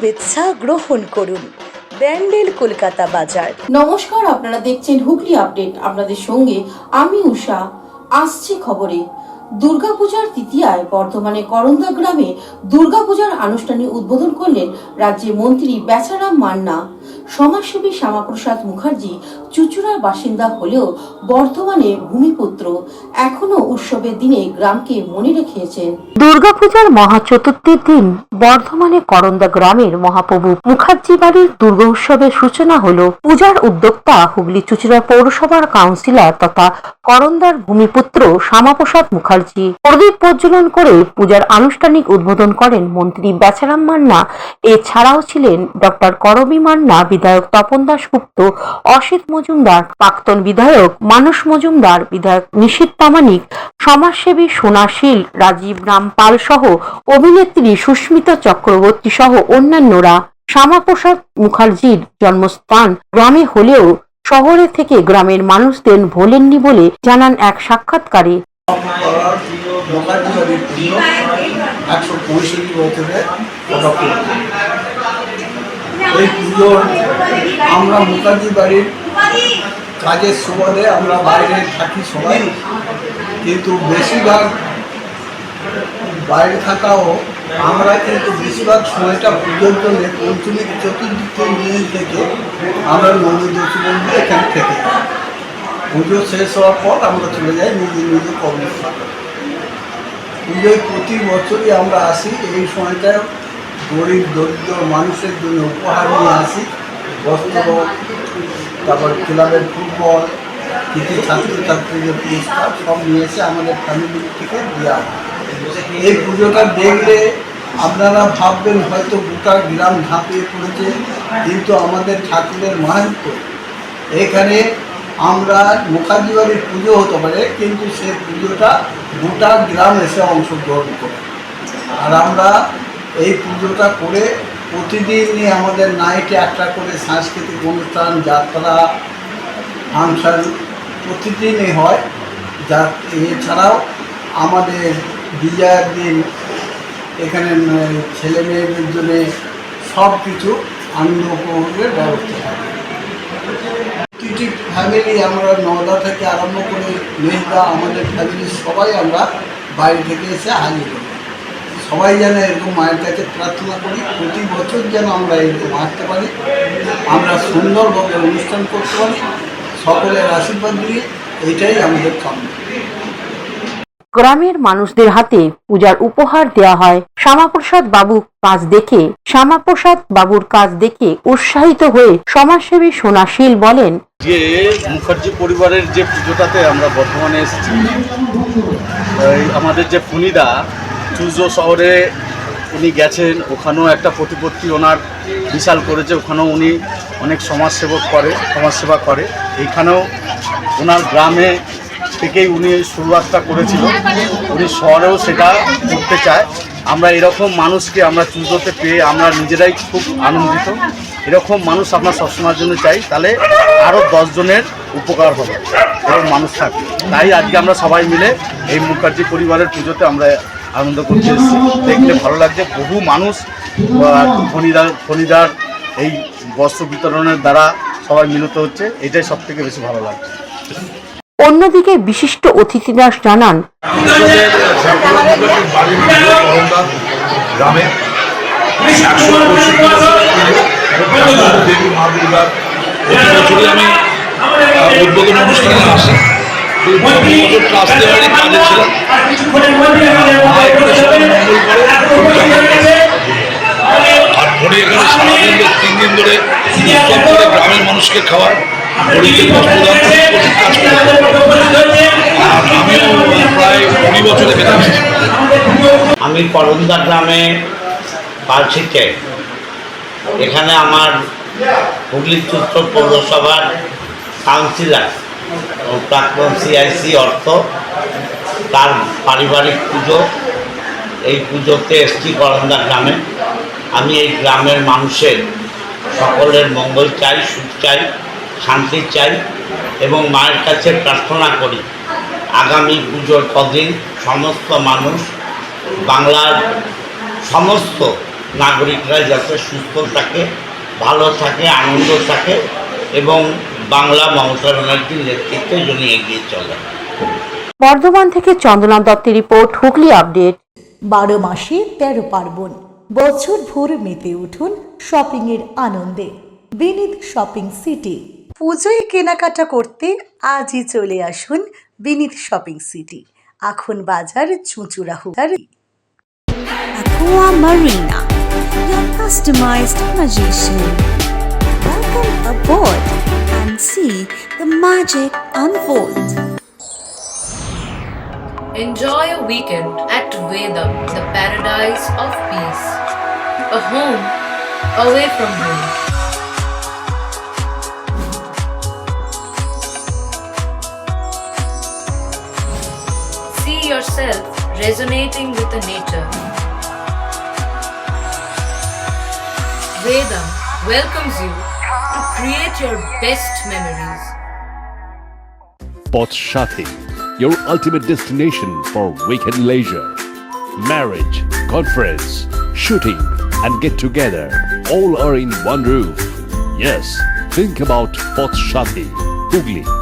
শুভেচ্ছা গ্রহণ করুন। ব্যান্ডেল কলকাতা বাজার। নমস্কার, আপনারা দেখছেন হুগলি আপডেট। আপনাদের সঙ্গে আমি উষা। আসছে খবরে, দুর্গাপূজার তৃতীয়ায় বর্ধমানে করন্দা গ্রামে দুর্গাপূজার আনুষ্ঠানিক উদ্বোধন করলেন রাজ্যের মন্ত্রী বেচারাম মান্না। সমাজসেবী শ্যামাপ্রসাদ মুখার্জি চুচুড়ার বাসিন্দা হলেও বর্ধমানে ভূমিপুত্র, এখনো উৎসবের দিনে গ্রামকে মনে রেখেছেন। দুর্গাপূজার মহা চতুর্থীর দিন বর্ধমানে করন্দা গ্রামের মহাপ্রভু মুখার্জি বাড়ির দুর্গা উৎসবের সূচনা হলো। পূজার উদ্যোক্তা হুগলি চুচুড়া পৌরসভার কাউন্সিলর তথা করন্দার ভূমিপুত্র শ্যামাপ্রসাদ মুখার্জি। প্রদীপ প্রজ্বলন করে পূজার আনুষ্ঠানিক উদ্বোধন করেন মন্ত্রী বেচারাম মান্না। এছাড়াও ছিলেন ডক্টর করবী মান্না, বিধায়ক তপন দাশগুপ্ত, অসিত মজুমদার, প্রাক্তন বিধায়ক মানস মজুমদার, বিধায়ক নিশীথ প্রামাণিক, সমাজসেবী সোনাশীল রাজীব রামপাল সহ অভিনেত্রী সুস্মিতা চক্রবর্তী সহ অন্যান্যরা। শ্যামাপ্রসাদ মুখার্জির জন্মস্থান গ্রামে হলেও শহরে থেকে গ্রামের মানুষদের ভোলেননি বলে জানান এক সাক্ষাৎকারে। এই পুজো আমরা মুখার্জি বাড়ির কাজের সুবাদে আমরা বাইরে থাকি সবাই, কিন্তু বেশিরভাগ বাইরে থাকাও আমরা কিন্তু বেশিরভাগ সময়টা পুজোর জন্য পঞ্চমী চতুর্থী দিন থেকে আমরা নবদশী বন্ধু এখানে থেকে পুজো শেষ হওয়ার পর আমরা চলে যাই নিজের নিজের কর্মস্থলে। পুজোয় প্রতি বছরই আমরা আসি। এই সময়টায় গরিব দরিদ্র মানুষের জন্য উপহার নিয়ে আসি, বস্ত্র, তারপর ক্লাবের ফুটবল, কিছু ছাত্রছাত্রীদের পুরস্কার সব নিয়ে এসে আমাদের ফ্যামিলি থেকে দেওয়া হয়। এই পুজোটা দেখলে আপনারা ভাববেন হয়তো গোটা গ্রাম ঝাঁপিয়ে পড়েছে, কিন্তু আমাদের ঠাকুরের মাহাত্ম্য এখানে আমরা মুখার্জি বাড়ির পুজো হতে পারে, কিন্তু সেই পুজোটা গোটা গ্রাম এসে অংশগ্রহণ করে। আর আমরা এই পুজোটা করে প্রতিদিনই আমাদের নাইটে একটা করে সাংস্কৃতিক অনুষ্ঠান, যাত্রা, ফাংশন প্রতিদিনই হয়। যা এছাড়াও আমাদের বিজয়ার দিন এখানে ছেলে মেয়েদের জন্য সব কিছু আনন্দ উপভোগের ব্যবস্থা থাকে। প্রতিটি ফ্যামিলি আমরা নওদা থেকে আরম্ভ করে মেহদা, আমাদের ফ্যামিলির সবাই আমরা বাইরে থেকে এসে হাজির করি। সবাই যেন এরকম মায়ের কাছে প্রার্থনা করি প্রতি বছর যেন আমরা এরকম আসতে পারি, আমরা সুন্দরভাবে অনুষ্ঠান করতে পারি, সকলের আশীর্বাদ দিয়ে এইটাই আমাদের কাম্য। গ্রামের মানুষদের হাতে পূজার উপহার দেওয়া হয়। শ্যামাপ্রসাদ বাবুর কাজ দেখে উৎসাহিত হয়ে সমাজসেবী সোনাশীল বলেন, যে মুখার্জি পরিবারের যে পুজোটাতে আমরা বর্তমানে এসেছি, আমাদের যে ফণিদা চুজো শহরে উনি গেছেন, ওখানেও একটা প্রতিপত্তি ওনার বিশাল করেছে, ওখানেও উনি অনেক সমাজসেবা করে। এইখানেও ওনার গ্রামে থেকেই উনি শুরুয়াতটা করেছিল, উনি শহরেও সেটা করতে চায়। আমরা এরকম মানুষকে আমরা চুজোতে পেয়ে আমরা নিজেরাই খুব আনন্দিত। এরকম মানুষ আমরা সবসময়ের জন্য চাই, তাহলে আরও 10 জনের উপকার হবে, এরকম মানুষ থাকবে। তাই আজকে আমরা সবাই মিলে এই মুখার্জি পরিবারের পুজোতে আমরা আনন্দ করতে এসেছি। দেখলে ভালো লাগছে, বহু মানুষ ফণিদার এই বস্ত্র বিতরণের দ্বারা সবাই মিলিত হচ্ছে, এটাই সব থেকে বেশি ভালো লাগছে। অন্যদিকে বিশিষ্ট অতিথিরা জানান, গ্রামে দেবী মা দুর্গার প্রতি বছরই আমি উদ্বোধন অনুষ্ঠানে আসি। বছরটা আসতে পারি কাজে ছিলাম, আর ভোরে এখানে সারাদিন 3 দিন ধরে উৎসব করে গ্রামের মানুষকে খাওয়ার গরিবদের বস্ত্রদান কাজ করে। আর আমিও প্রায় 20 বছর এখানে আসছি। আমি করন্দা গ্রামে পালছিতে, এখানে আমার হুগলি চুচুড়া পৌরসভার কাউন্সিলর ও প্রাক্তন CIC অর্থ, তার পারিবারিক পুজো। এই পুজোতে এসছি করন্দা গ্রামে। আমি এই গ্রামের মানুষের সকলের মঙ্গল চাই, সুখ চাই, শান্তি চাই এবং মায়ের কাছে প্রার্থনা করি আগামী পুজোর কদিন সমস্ত মানুষ, বাংলার সমস্ত নাগরিকরা যাতে সুস্থ থাকে, ভালো থাকে, আনন্দ থাকে এবং বাংলা মমতা ব্যানার্জির নেতৃত্বে যিনি এগিয়ে চলে। বর্ধমান থেকে চন্দনা দত্তের রিপোর্ট, হুগলি আপডেট। 12 মাসে 13 পার্বণ, বছর ভোর মেতে উঠুন শপিং এর আনন্দে। বিনিদ শপিং সিটি। পুজোয় কেনাকাটা করতে আজই চলে আসুন বিনিদ শপিং সিটি, আখন বাজার, চুঁচুড়াহুড়ি। Aqua Marina, your customized magician. Welcome aboard and see the magic unfold. Enjoy a weekend at Vedam, the paradise of peace. A home away from home. See yourself resonating with the nature. Vedam welcomes you to create your best memories. Pothshati, your ultimate destination for weekend leisure. Marriage, conference, shooting and get together all are in one roof. Yes, think about Pothshati, Hugli.